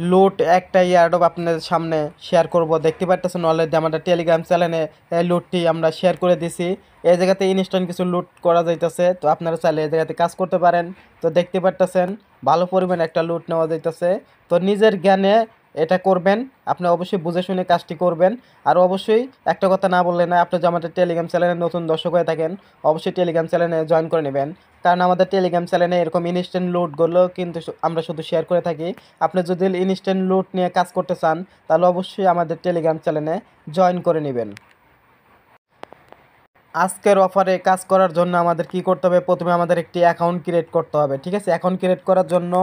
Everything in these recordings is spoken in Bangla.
লুট একটা ইয়ারড্রপ আপনাদের সামনে শেয়ার করব। দেখতে পারতেছেন অলরেডি আমাদের টেলিগ্রাম চ্যানেলে এই লুটটি আমরা শেয়ার করে দিছি। এই জায়গাতে ইনস্ট্যান্ট কিছু লুট করা যাইতেছে, তো আপনারা চাইলে এই জায়গাতে কাজ করতে পারেন। তো দেখতে পারতেছেন ভালো পরিমাণে একটা লুট নেওয়া যাইতেছে। তো নিজের জ্ঞানে এটা করবেন, আপনি অবশ্যই বুঝে শুনে কাজটি করবেন। আর অবশ্যই একটা কথা না বললে না, আপনি যদি আমাদের টেলিগ্রাম চ্যানেলে নতুন দর্শক হয়ে থাকেন অবশ্যই টেলিগ্রাম চ্যানেলে জয়েন করে নেবেন, কারণ আমাদের টেলিগ্রাম চ্যানেলে এরকম ইনস্ট্যান্ট লুটগুলো কিন্তু আমরা শুধু শেয়ার করে থাকি। আপনি যদি ইনস্ট্যান্ট লুট নিয়ে কাজ করতে চান তাহলে অবশ্যই আমাদের টেলিগ্রাম চ্যানেলে জয়েন করে নেবেন। আজকের অফারে কাজ করার জন্য আমাদের কি করতে হবে, প্রথমে আমাদের একটি অ্যাকাউন্ট ক্রিয়েট করতে হবে। ঠিক আছে, অ্যাকাউন্ট ক্রিয়েট করার জন্য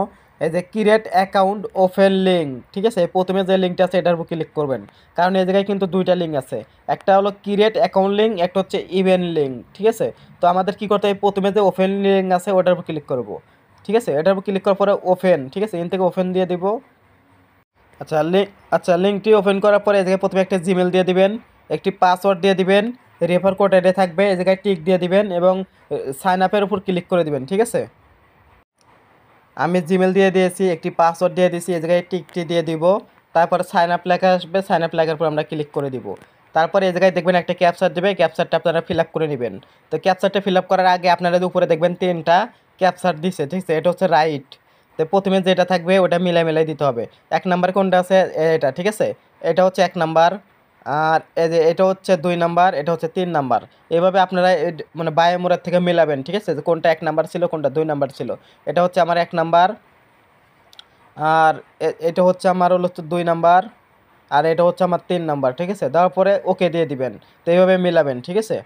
এই যে ক্রিয়েট অ্যাকাউন্ট ওপেন লিঙ্ক, ঠিক আছে, প্রথমে যে লিঙ্কটা আছে এটার উপর ক্লিক করবেন, কারণ এই জায়গায় কিন্তু দুইটা লিঙ্ক আছে, একটা হলো ক্রিয়েট অ্যাকাউন্ট লিঙ্ক, একটা হচ্ছে ইভেন্ট লিঙ্ক। ঠিক আছে, তো আমাদের কি করতে হবে, প্রথমে যে ওপেন লিঙ্ক আছে ওটার উপর ক্লিক করব। ঠিক আছে, এটার উপর ক্লিক করার পরে ওপেন, ঠিক আছে, এখান থেকে ওপেন দিয়ে দিব। আচ্ছা লিঙ্কটি ওপেন করার পরে এই জায়গায় প্রথমে একটা জিমেল দিয়ে দিবেন, একটি পাসওয়ার্ড দিয়ে দিবেন, রেফার কোড এটা থাকবে, এই জায়গায় টিক দিয়ে দিবেন এবং সাইন আপের উপর ক্লিক করে দিবেন। ঠিক আছে, আমি জিমেল দিয়ে দিয়েছি, একটি পাসওয়ার্ড দিয়ে দিয়েছি, এই জায়গায় টিকটি দিয়ে দিব। তারপরে সাইন আপ লেখা আসবে, সাইন আপ লেখার পর আমরা ক্লিক করে দিব। তারপরে এই জায়গায় দেখবেন একটা ক্যাপচার দেবে, ক্যাপচারটা আপনারা ফিল আপ করে নেবেন। তো ক্যাপচারটা ফিল আপ করার আগে আপনারা উপরে দেখবেন তিনটা ক্যাপচার দিছে, ঠিক আছে, এটা হচ্ছে রাইট। তো প্রথমে যেটা থাকবে ওটা মিলাই দিতে হবে। এক নাম্বার কোনটা আছে, এটা, ঠিক আছে, এটা হচ্ছে এক নাম্বার। আর এই যে এটা হচ্ছে 2 নাম্বার, এটা হচ্ছে 3 নাম্বার। এভাবে আপনারা মানে বায়ে মোড়ার থেকে মিলাবেন। ঠিক আছে, যে কোনটা 1 নাম্বার ছিল কোনটা 2 নাম্বার ছিল। এটা হচ্ছে আমার 1 নাম্বার, আর এটা হচ্ছে আমার হলো 2 নাম্বার, আর এটা হচ্ছে আমার 3 নাম্বার। ঠিক আছে, তারপরে ওকে দিয়ে দিবেন। তো এইভাবে মিলাবেন। ঠিক আছে,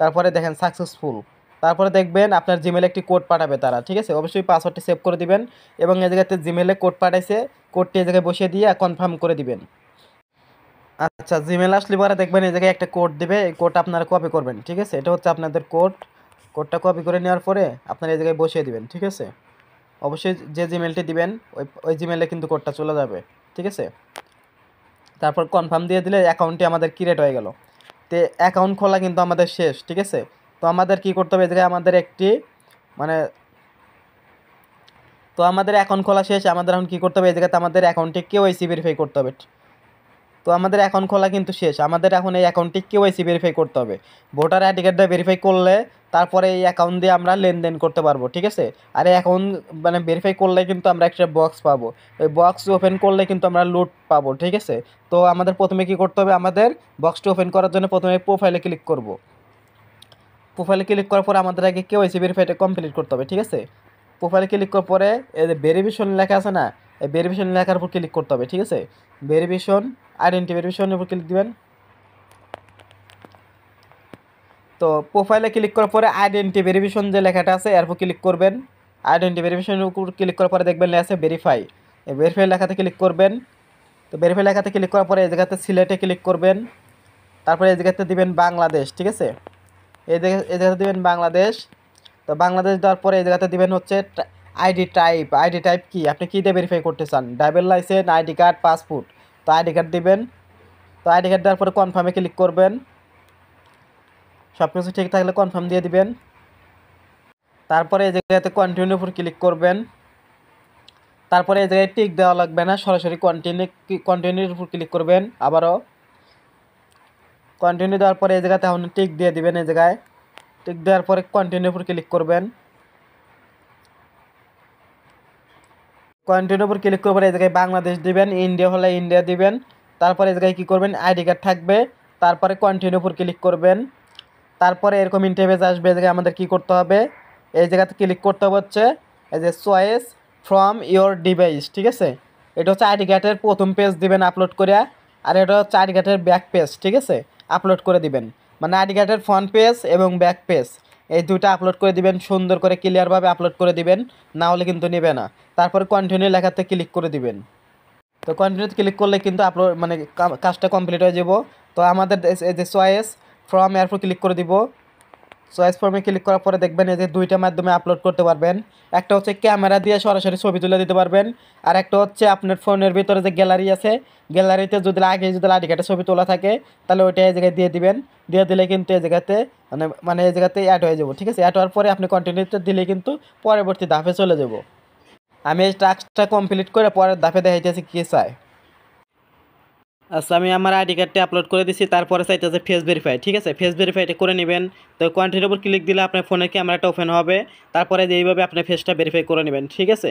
তারপরে দেখেন সাকসেসফুল। তারপরে দেখবেন আপনার জিমেলে একটি কোড পাঠাবে তারা। ঠিক আছে, অবশ্যই পাসওয়ার্ডটি সেভ করে দিবেন এবং এই জায়গাতে জিমেলে কোড পাঠাইছে, কোডটি এই জায়গায় বসিয়ে দিয়ে কনফার্ম করে দিবেন। আচ্ছা, জিমেল আসলে পরে দেখবেন এই জায়গায় একটা কোড দিবে, এই কোড আপনারা কপি করবেন। ঠিক আছে, এটা হচ্ছে আপনাদের কোড। কোডটা কপি করে নেওয়ার পরে আপনারা এই জায়গায় বসিয়ে দিবেন। ঠিক আছে, অবশ্যই যে জিমেলটি দিবেন ওই জিমেলে কিন্তু কোডটা চলে যাবে। ঠিক আছে, তারপর কনফার্ম দিয়ে দিলে অ্যাকাউন্টটি আমাদের ক্রিয়েট হয়ে গেল। তো অ্যাকাউন্ট খোলা কিন্তু আমাদের শেষ। ঠিক আছে, তো আমাদের কি করতে হবে, এই জায়গায় আমাদের একটি মানে তো আমাদের অ্যাকাউন্ট খোলা শেষ, আমাদের এখন কী করতে হবে, এই জায়গাতে আমাদের অ্যাকাউন্টে কেওয়াইসি ভেরিফাই করতে হবে। তো আমাদের অ্যাকাউন্ট খোলা কিন্তু শেষ, আমাদের এখন এই অ্যাকাউন্টটি কেওয়াইসি ভেরিফাই করতে হবে। ভোটার আইডি কার্ডটা ভেরিফাই করলে তারপরে এই অ্যাকাউন্ট দিয়ে আমরা লেনদেন করতে পারবো। ঠিক আছে, আর এই অ্যাকাউন্ট মানে ভেরিফাই করলে কিন্তু আমরা একটা বক্স পাবো, ওই বক্স ওপেন করলে কিন্তু আমরা লুট পাবো। ঠিক আছে, তো আমাদের প্রথমে কি করতে হবে, আমাদের বক্সটি ওপেন করার জন্য প্রথমে প্রোফাইলে ক্লিক করব। প্রোফাইলে ক্লিক করার পর আমাদের আগে কেওয়াইসি ভেরিফাইটা কমপ্লিট করতে হবে। ঠিক আছে, প্রোফাইলে ক্লিক করার পরে এই যে ভেরিফিকেশন লেখা আছে না, এই ভেরিফিকেশন লেখার উপর ক্লিক করতে হবে। ঠিক আছে, ভেরিফিকেশন আইডেন্টি ভেরিফিকেশনের উপর ক্লিক দিবেন। তো প্রোফাইলে ক্লিক করার পরে আইডেন্টি ভেরিফিকেশন যে লেখাটা আছে এর উপর ক্লিক করবেন। আইডেন্টি ভেরিফিকেশনের উপর ক্লিক করার পরে দেখবেন লেখা আছে ভেরিফাই, এই ভেরিফাই লেখাতে ক্লিক করবেন। তো ভেরিফাই লেখাতে ক্লিক করার পরে এই জায়গাতে সিলেটে ক্লিক করবেন, তারপরে এই জায়গাতে দিবেন বাংলাদেশ। ঠিক আছে, এই জায়গাতে দিবেন বাংলাদেশ। তো বাংলাদেশ দেওয়ার পরে এই জায়গাতে দিবেন হচ্ছে আইডি টাইপ কি, আপনি কী দিয়ে ভেরিফাই করতে চান, driving licence, ID card, passport. তো আইডি কার্ড দিবেন। তো আইডি কার্ড দেওয়ার পরে কনফার্মে ক্লিক করবেন, সব কিছু ঠিক থাকলে কনফার্ম দিয়ে দিবেন। তারপরে এই জায়গাতে কন্টিনিউর উপর ক্লিক করবেন। তারপরে এই জায়গায় টিক দেওয়া লাগবে না, সরাসরি কন্টিনিউর উপর ক্লিক করবেন। আবারও কন্টিনিউ দেওয়ার পরে এই জায়গাতে আপনি টিক দিয়ে দিবেন, এই জায়গায় টিক দেওয়ার পরে কন্টিনিউর উপর ক্লিক করবেন। কন্টিনিউর উপর ক্লিক করার পরে এই জায়গায় বাংলাদেশ দিবেন, ইন্ডিয়া হলে ইন্ডিয়া দিবেন। তারপরে এই জায়গায় কী করবেন, আইডি কার্ড থাকবে, তারপরে কন্টিনিউর উপর ক্লিক করবেন। তারপরে এরকম ইন্টারফেস আসবে, এই জায়গায় আমাদের কী করতে হবে, এই জায়গাতে ক্লিক করতে হবে হচ্ছে এই যে চয়েস ফ্রম ইওর ডিভাইস। ঠিক আছে, এটা হচ্ছে আইডি কার্ডের প্রথম পেজ দিবেন আপলোড করে, আর এটা হচ্ছে আইডি কার্ডের ব্যাক পেজ। ঠিক আছে, আপলোড করে দিবেন, মানে আইডি কার্ডের ফ্রন্ট পেজ এবং ব্যাক পেজ এই দুইটা আপলোড করে দিবেন, সুন্দর করে ক্লিয়ারভাবে আপলোড করে দিবেন, না হলে কিন্তু নেবে না। তারপরে কন্টিনিউ লেখাতে ক্লিক করে দিবেন। তো কন্টিনিউতে ক্লিক করলে কিন্তু আপলোড মানে কাজটা কমপ্লিট হয়ে যাব। তো আমাদের এই যে চয়েস ফ্রম এরপর ক্লিক করে দিব। চয়েস ফর্মে ক্লিক করার পরে দেখবেন এই যে দুইটা মাধ্যমে আপলোড করতে পারবেন, একটা হচ্ছে ক্যামেরা দিয়ে সরাসরি ছবি তুলে দিতে পারবেন, আর একটা হচ্ছে আপনার ফোনের ভিতরে যে গ্যালারি আছে, গ্যালারিতে যদি আইডি কার্ডে ছবি তোলা থাকে তাহলে ওইটা এই জায়গায় দিয়ে দিবেন। দিয়ে দিলে কিন্তু এই জায়গাতে মানে এই জায়গাতে অ্যাড হয়ে যাব। ঠিক আছে, অ্যাড হওয়ার পরে আপনি কন্টিনিউতে দিলে কিন্তু পরবর্তী ধাপে চলে যাব। আমি এই টাস্কটা কমপ্লিট করে পরের ধাপে দেখাইতেছি কি চাই। আচ্ছা, আমি আমার আইডি কার্ডটি আপলোড করে দিছি, তারপরে চাইতেছে ফেস ভেরিফাই। ঠিক আছে, ফেস ভেরিফাইটা করে নেবেন। তো কন্টিনিউর উপর ক্লিক দিলে আপনার ফোনের ক্যামেরাটা ওপেন হবে, তারপরে এইভাবে আপনার ফেসটা ভেরিফাই করে নেবেন। ঠিক আছে,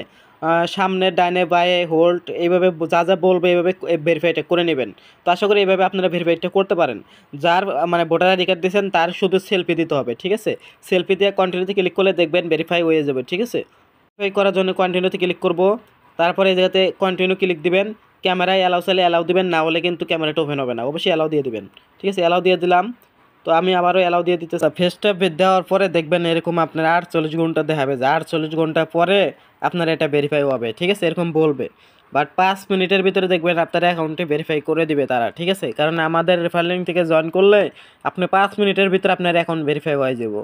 সামনে ডাইনে বায়ে হোল্ড এইভাবে যা যা বলবে এইভাবে ভেরিফাইটা করে নেবেন। তো আশা করি এইভাবে আপনারা ভেরিফাইটা করতে পারেন। যার মানে ভোটার আইডি কার্ড দিয়েছেন তার শুধু সেলফি দিতে হবে। ঠিক আছে, সেলফি দিয়ে কন্টিনিউতে ক্লিক করলে দেখবেন ভেরিফাই হয়ে যাবে। ঠিক আছে, ভেরিফাই করার জন্য কন্টিনিউতে ক্লিক করব, তারপরে এই জায়গাতে কন্টিনিউ ক্লিক দিবেন। ক্যামেরায় অ্যালাউ চাইলে অ্যালাউ দিবেন, না হলে কিন্তু ক্যামেরাটা ওপেন হবে না। অবশ্যই অ্যালাউ দিয়ে দিবেন। ঠিক আছে, অ্যালাউ দিয়ে দিলাম। তো আমি আবারও অ্যালাউ দিয়ে দিতে চাই। ফেসটা দেওয়ার পরে দেখবেন এরকম আপনার 48 ঘন্টা দেখাবে, যে 48 ঘন্টা পরে আপনার এটা ভেরিফাই হবে। ঠিক আছে, এরকম বলবে, বাট 5 মিনিটের ভিতরে দেখবেন আপনার অ্যাকাউন্টে ভেরিফাই করে দিবে তারা। ঠিক আছে, কারণ আমাদের রেফার লিঙ্ক থেকে জয়েন করলে আপনি 5 মিনিটের ভিতরে আপনার অ্যাকাউন্ট ভেরিফাই হয়ে যাব।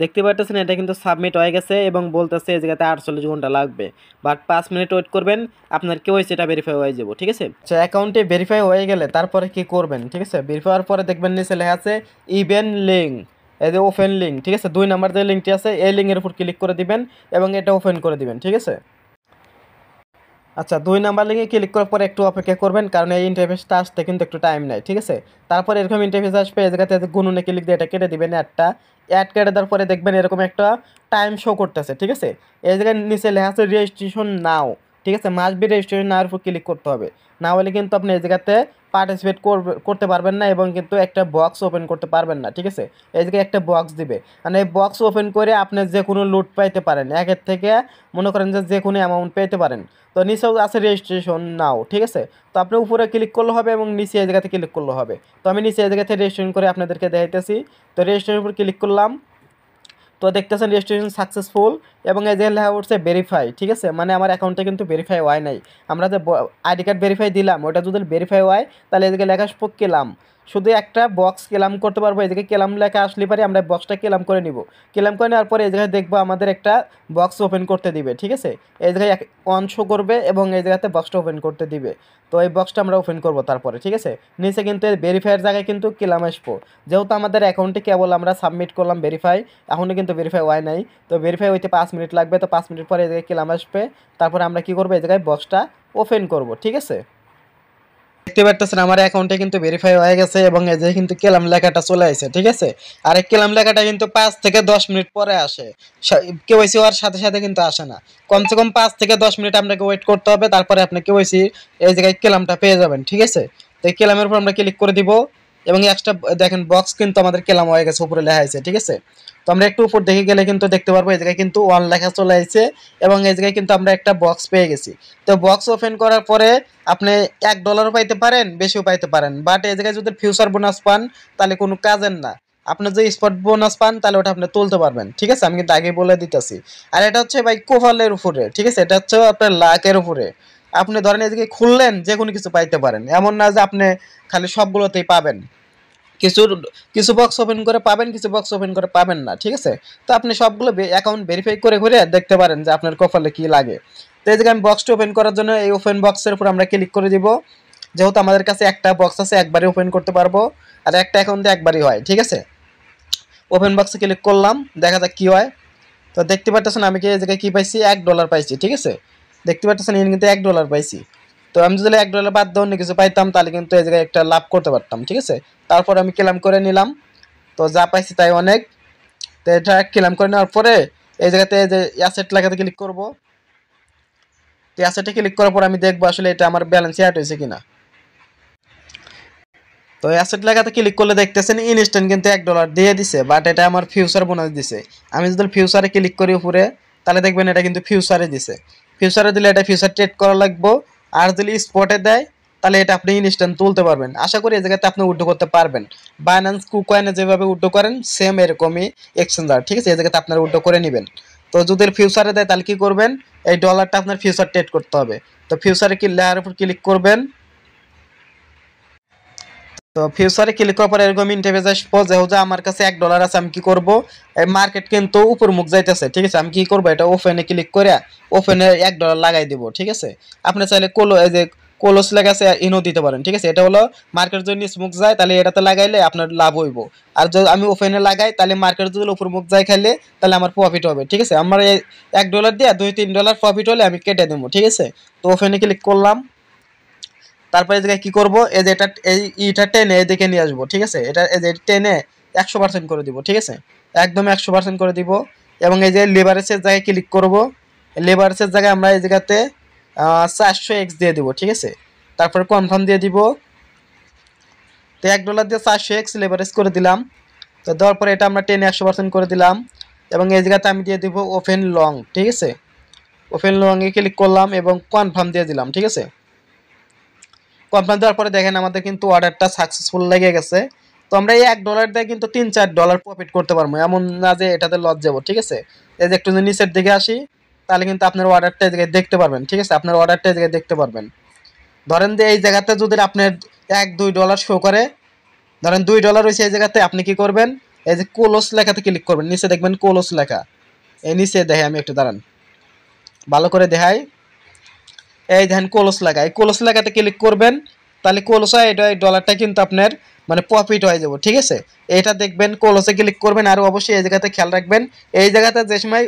দেখতে পাচ্ছেন এটা কিন্তু সাবমিট হয়ে গেছে এবং বলতেছে এই জায়গাতে 48 ঘন্টা লাগবে, বাট 5 মিনিট ওয়েট করবেন, আপনার কেউ সেটা ভেরিফাই হয়ে যাব। ঠিক আছে, আচ্ছা, অ্যাকাউন্টে ভেরিফাই হয়ে গেলে তারপরে কি করবেন? ঠিক আছে, ভেরিফাই হওয়ার পরে দেখবেন নিচে লেখা আছে ইভেন লিঙ্ক, এই যে ওপেন লিঙ্ক। ঠিক আছে, 2 নাম্বার যে লিঙ্কটি আছে এই লিঙ্কের উপর ক্লিক করে দিবেন এবং এটা ওপেন করে দিবেন। ঠিক আছে, আচ্ছা, 2 নাম্বার লিঙ্কে ক্লিক করার পরে একটু অপেক্ষা করবেন, কারণ এই ইন্টারফেসটা আসতে কিন্তু একটু টাইম নেয়। ঠিক আছে, তারপর এরকম ইন্টারফেস আসবে, এই জায়গাতে গুণনে ক্লিক দিয়ে এটা কেটে দিবেন। অ্যাড কেটে দেওয়ার পরে দেখবেন এরকম একটা টাইম শো করতেছে। ঠিক আছে, এই জায়গায় নিচে লেখা আছে রেজিস্ট্রেশন নাও। ঠিক আছে, মাস্ট বি রেজিস্ট্রেশন নাওর উপর ক্লিক করতে হবে, না হলে কিন্তু আপনি এই জায়গাতে পার্টিসিপেট করতে পারবেন না এবং কিন্তু একটা বক্স ওপেন করতে পারবেন না। ঠিক আছে, এই জায়গায় একটা বক্স দিবে, মানে এই বক্স ওপেন করে আপনি যে কোনো লুট পাইতে পারেন, একের থেকে মনে করেন যে কোনো অ্যামাউন্ট পেতে পারেন। তো নিচেও আছে রেজিস্ট্রেশন নাও। ঠিক আছে, তো আপনি উপরে ক্লিক করলে হবে এবং নিচে এই জায়গাতে ক্লিক করলে হবে। তো আমি নিচে এই জায়গাতে রেজিস্ট্রেশন করে আপনাদেরকে দেখাইতেছি। তো রেজিস্ট্রেশনের উপর ক্লিক করলাম, তো দেখতেছেন রেজিস্ট্রেশন সাকসেসফুল এবং এই যে লেখা উঠছে ভেরিফাই। ঠিক আছে, মানে আমার অ্যাকাউন্টে কিন্তু ভেরিফাই হয় নাই। আমরা যে আইডি কার্ড ভেরিফাই দিলাম ওটা যদি ভেরিফাই হয় তাহলে এদিকে লেখা আসবো কেলাম, শুধু একটা বক্স কেলাম করতে পারবো। এদিকে কেলাম লেখা আসলে পারে আমরা বক্সটা কেলাম করে নিব। কেলাম করে নেওয়ার পরে এই জায়গায় দেখবো আমাদের একটা বক্স ওপেন করতে দিবে। ঠিক আছে, এই জায়গায় অন শো করবে এবং এই জায়গাতে বক্সটা ওপেন করতে দিবে। তো এই বক্সটা আমরা ওপেন করব তারপরে। ঠিক আছে, নিচে কিন্তু ভেরিফাইয়ের জায়গায় কিন্তু কেলাম আসবো, যেহেতু আমাদের অ্যাকাউন্টে কেবল আমরা সাবমিট করলাম ভেরিফাই, এখনও কিন্তু ভেরিফাই হয় নাই। তো ভেরিফাই হইতে 5 মিনিট লাগবে। তো 5 মিনিট পরে এই জায়গায় কেলাম আসবে, তারপরে আমরা কি করবো, এই জায়গায় বক্সটা ওপেন করব। ঠিক আছে, দেখতে পারতেছেন আমার অ্যাকাউন্টে কিন্তু ভেরিফাই হয়ে গেছে এবং এই যে কিন্তু কেলাম লেখাটা চলে আসে। ঠিক আছে, আর এই কেলাম লেখাটা কিন্তু 5 থেকে 10 মিনিট পরে আসে, কেওয়াইসি হওয়ার সাথে সাথে কিন্তু আসে না। কমসে কম 5 থেকে 10 মিনিট আপনাকে ওয়েট করতে হবে, তারপরে আপনি কেওয়াইসি এই জায়গায় কেলামটা পেয়ে যাবেন। ঠিক আছে, তো এই কেলামের উপর আমরা ক্লিক করে দিব এবং এক্সট্রা দেখেন বক্স কিন্তু আমাদের কেলাম হয়ে গেছে, উপরে লেখা আছে। ঠিক আছে, তো আমরা একটু উপর দেখে গেলে কিন্তু দেখতে পারবো এই জায়গায় কিন্তু ওয়ান লেখা চলে আসছে এবং এই জায়গায় কিন্তু আমরা একটা বক্স পেয়ে গেছি। তো বক্স ওপেন করার পরে আপনি $1 পাইতে পারেন, বেশিও পাইতে পারেন, বাট এই জায়গায় যদি ফিউচার বোনাস পান তাহলে কোনো কাজের না। আপনি যদি স্পট বোনাস পান তাহলে ওটা আপনি তুলতে পারবেন। ঠিক আছে, আমি কিন্তু আগে বলে দিতেছি। আর এটা হচ্ছে ভাই কোফালের উপরে। ঠিক আছে, এটা হচ্ছে আপনার লাকের উপরে। আপনি ধরেন এই জায়গায় খুললেন যে কোনো কিছু পাইতে পারেন, এমন না যে আপনি খালি সবগুলোতেই পাবেন। কিছু কিছু বক্স ওপেন করে পাবেন, কিছু বক্স ওপেন করে পাবেন না। ঠিক আছে, তো আপনি সবগুলো অ্যাকাউন্ট ভেরিফাই করে ঘুরে দেখতে পারেন যে আপনার কপালে কি লাগে। তো এই জায়গায় আমি বক্সটা ওপেন করার জন্য এই ওপেন বক্সের উপর আমরা ক্লিক করে দিব, যেহেতু আমাদের কাছে একটা বক্স আছে একবারই ওপেন করতে পারবো, আর একটা অ্যাকাউন্টে একবারই হয়। ঠিক আছে, ওপেন বক্সে ক্লিক করলাম, দেখা যাক কী হয়। তো দেখতে পাচ্ছেন আমি কি এই জায়গায় কী পাইছি, $1 পাইছি। ঠিক আছে, দেখতে পাচ্ছেন এখানে কিন্তু $1 পাইছি। তো আমি যদি $1 বাদ দিয়ে অন্য কিছু পাইতাম তাহলে কিন্তু এই জায়গায় একটা লাভ করতে পারতাম। ঠিক আছে, তারপর আমি ক্লেম করে নিলাম। তো যা পাইছি তাই অনেক। তো এটা ক্লেম করে নেওয়ার পরে এই জায়গাতে যে অ্যাসেট লেখাতে ক্লিক করবো। তো অ্যাসেটে ক্লিক করার পর আমি দেখবো আসলে এটা আমার ব্যালেন্স অ্যাড হয়েছে কিনা। তো অ্যাসেট লেখাতে ক্লিক করলে দেখতেছেন ইনস্ট্যান্ট কিন্তু $1 দিয়ে দিছে, বাট এটা আমার ফিউচার বোনাস দিছে। আমি যদি ফিউচারে ক্লিক করি উপরে তাহলে দেখবেন এটা কিন্তু ফিউচারে দিছে। ফিউচারে দিলে এটা ফিউচার ট্রেড করা লাগবো, আর যদি স্পটে দেয় তাহলে এটা আপনি ইনস্ট্যান্ট তুলতে পারবেন। আশা করি এই জায়গাতে আপনি উইথড্র করতে পারবেন। বাইন্যান্স কুকয়েনে যেভাবে উইথড্র করেন সেম এরকমই এক্সচেঞ্জার। ঠিক আছে, এই জায়গাতে আপনারা উইথড্র করে নেবেন। তো যদি ফিউচারে দেয় তাহলে কি করবেন, এই ডলারটা আপনার ফিউচার ট্রেড করতে হবে। তো ফিউচারে কি লেয়ার উপর ক্লিক করবেন। তো ফিউচারে ক্লিক করার পর এরকম ইন্টারফেস আসবো, যেহেতু আমার কাছে $1 আছে আমি কি করব, এই মার্কেট কিন্তু উপর মুখ যাইতেছে। ঠিক আছে, আমি কি করব, এটা ওপেনে ক্লিক করে ওপেনে $1 লাগাই দিব। ঠিক আছে, আপনি চাইলে এই যে ক্লোজ লেখা আছে ইনো দিতে পারেন, ঠিক আছে। এটা হলো মার্কেট যদি স্মুক যায় তাহলে এটাতে লাগাইলে আপনার লাভ হইব, আর যদি আমি ওপেনে লাগাই তাহলে মার্কেট যদি উপর মুখ যায় খাইলে তাহলে আমার প্রফিট হবে, ঠিক আছে। আমার এই $1 দিয়ে $2-3 প্রফিট হলে আমি কেটে দেবো, ঠিক আছে। তো ওপেনে ক্লিক করলাম, তারপরে এই জায়গায় কী করবো, এই যে এটা এইটা টেনে এদিকে নিয়ে আসবো, ঠিক আছে। এটা এই যে টেনে 100% করে দিব, ঠিক আছে, একদম 100% করে দিব। এবং এই যে লেভারেজের জায়গায় ক্লিক করব, লেভারেজের জায়গায় আমরা এই জায়গাতে 400x দিয়ে দিব, ঠিক আছে। তারপরে কনফার্ম দিয়ে দিব। তো $1 দিয়ে 400x লেভারেজ করে দিলাম। তো দেওয়ার পরে এটা আমরা টেনে 100% করে দিলাম। এবং এই জায়গাতে আমি দিয়ে দিব ওপেন লং, ঠিক আছে। ওপেন লংয়ে ক্লিক করলাম এবং কনফার্ম দিয়ে দিলাম, ঠিক আছে। কনফার্ম দেওয়ার পরে দেখেন আমাদের কিন্তু অর্ডারটা সাকসেসফুল লেগে গেছে। তো আমরা এই $1 দিয়ে কিন্তু $3-4 প্রফিট করতে পারবো, এমন না যে এটাতে লস যাবো, ঠিক আছে। এই যে একটু নিচের দিকে আসি, তাহলে কিন্তু আপনার অর্ডারটা এই জায়গায় দেখতে পারবেন, ঠিক আছে। আপনার অর্ডারটা এই জায়গায় দেখতে পারবেন। ধরেন যে এই জায়গাতে যদি আপনার $1-2 শো করে, ধরেন $2 হয়েছে এই জায়গাতে, আপনি কি করবেন, এই যে ক্লোজ লেখাতে ক্লিক করবেন, নিচে দেখবেন ক্লোজ লেখা, এই নিচে দেখে আমি একটু দাঁড়ান ভালো করে দেখাই। এই দেখেন ক্লোজ লেখা, এই ক্লোজ লেখাতে ক্লিক করবেন, তাহলে ক্লোজ হয় এটা, এই ডলারটা কিন্তু আপনার মানে প্রফিট হয়ে যাবো, ঠিক আছে। এটা দেখবেন ক্লোজে ক্লিক করবেন, আর অবশ্যই এই জায়গাতে খেয়াল রাখবেন, এই জায়গাতে যে সময়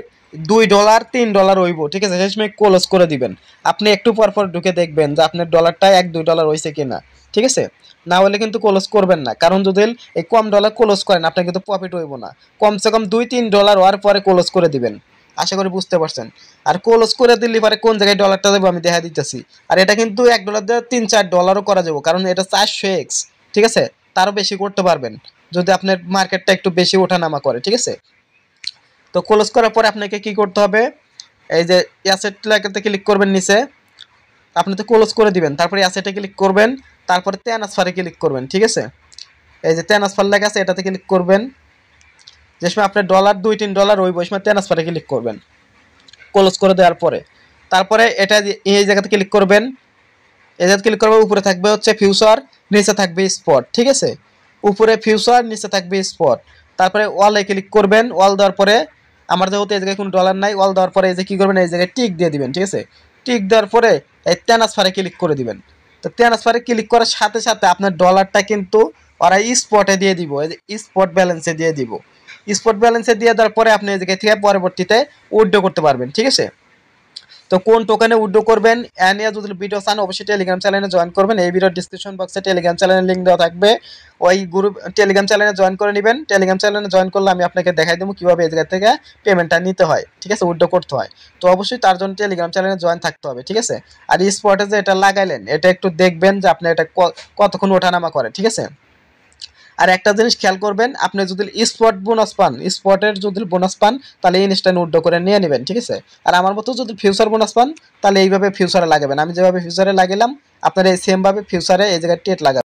$2 $3 হইব, ঠিক আছে, সেই সময় ক্লোজ করে দিবেন। আপনি একটু পর পর ঢুকে দেখবেন যে আপনার ডলারটা $1-2 হয়েছে কিনা, ঠিক আছে। না হলে কিন্তু ক্লোজ করবেন না, কারণ যদি এই কম ডলার ক্লোজ করেন আপনার কিন্তু প্রফিট হইব না। কমসে কম $2-3 হওয়ার পরে ক্লোজ করে দিবেন। আশা করি বুঝতে পারছেন। আর ক্লোজ করে দিলে পরে কোন জায়গায় ডলারটা দেবো আমি দেখা দিতেছি। আর এটা কিন্তু $1 দিয়ে $3-4 করা যাবো, কারণ এটা 400x, ঠিক আছে। তারও বেশি করতে পারবেন যদি আপনার মার্কেটটা একটু বেশি ওঠানামা করে, ঠিক আছে। তো ক্লোজ করার পরে আপনাকে কি করতে হবে, এই যে অ্যাসেট লেখাতে ক্লিক করবেন নিচে, আপনি তো ক্লোজ করে দিবেন, তারপরে অ্যাসেটে ক্লিক করবেন, তারপরে ট্রান্সফারে ক্লিক করবেন, ঠিক আছে। এই যে ট্রান্সফার লেখা আছে এটাতে ক্লিক করবেন, যে সময় আপনার $2-3 ওই সময় ট্রান্সফারে ক্লিক করবেন ক্লোজ করে দেওয়ার পরে। তারপরে এটা এই জায়গাতে ক্লিক করবেন, এই জায়গাতে ক্লিক করবেন, উপরে থাকবে হচ্ছে ফিউচার, নিচে থাকবে স্পট, ঠিক আছে। উপরে ফিউচার, নিচে থাকবে স্পট। তারপরে ওয়ালে ক্লিক করবেন, ওয়াল দেওয়ার পরে আমার যেহেতু এই জায়গায় কোনো ডলার নাই, ওয়াল দেওয়ার পরে এই যে কী করবেন, এই জায়গায় টিক দিয়ে দিবেন, ঠিক আছে। টিক দেওয়ার পরে এই ট্রান্সফারে ক্লিক করে দিবেন। তো ট্রান্সফারে ক্লিক করার সাথে সাথে আপনার ডলারটা কিন্তু ওরা স্পটে দিয়ে দিব, এই যে স্পট ব্যালেন্সে দিয়ে দিব। স্পট ব্যালেন্সে দিয়ে দেওয়ার পরে আপনি এই জায়গায় থেকে পরবর্তীতে উইথড্র করতে পারবেন, ঠিক আছে। তো কোন টোকেনে উইথড্র করবেন নিয়ে যদি ভিডিও চান অবশ্যই টেলিগ্রাম চ্যানেলে জয়েন করবেন। এই ভিডিওর ডিসক্রিপশন বক্সে টেলিগ্রাম চ্যানেলের লিঙ্ক দেওয়া থাকবে, ওই গ্রুপ টেলিগ্রাম চ্যানেলে জয়েন করে নেবেন। টেলিগ্রাম চ্যানেলে জয়েন করলে আমি আপনাকে দেখাই দেবো কীভাবে এই জায়গা থেকে পেমেন্টটা নিতে হয়, ঠিক আছে, উইথড্র করতে হয়। তো অবশ্যই তার জন্য টেলিগ্রাম চ্যানেলে জয়েন থাকতে হবে, ঠিক আছে। আর স্পটে যে এটা লাগাইলেন এটা একটু দেখবেন যে আপনি এটা কতক্ষণ ওঠানামা করে, ঠিক আছে। আর একটা জিনিস খেয়াল করবেন, আপনি যদি স্পট বোনাস পান, স্পটের যদি বোনাস পান তাহলে ইনস্ট্যান্ট উইথড্র করে নিয়ে নেবেন, ঠিক আছে। আর আমার মতো যদি ফিউচার বোনাস পান তাহলে এইভাবে ফিউচারে লাগাবেন, আমি যেভাবে ফিউচারে লাগালাম আপনারা এই সেমভাবে ফিউচারে এই জায়গায় টেট লাগাবেন।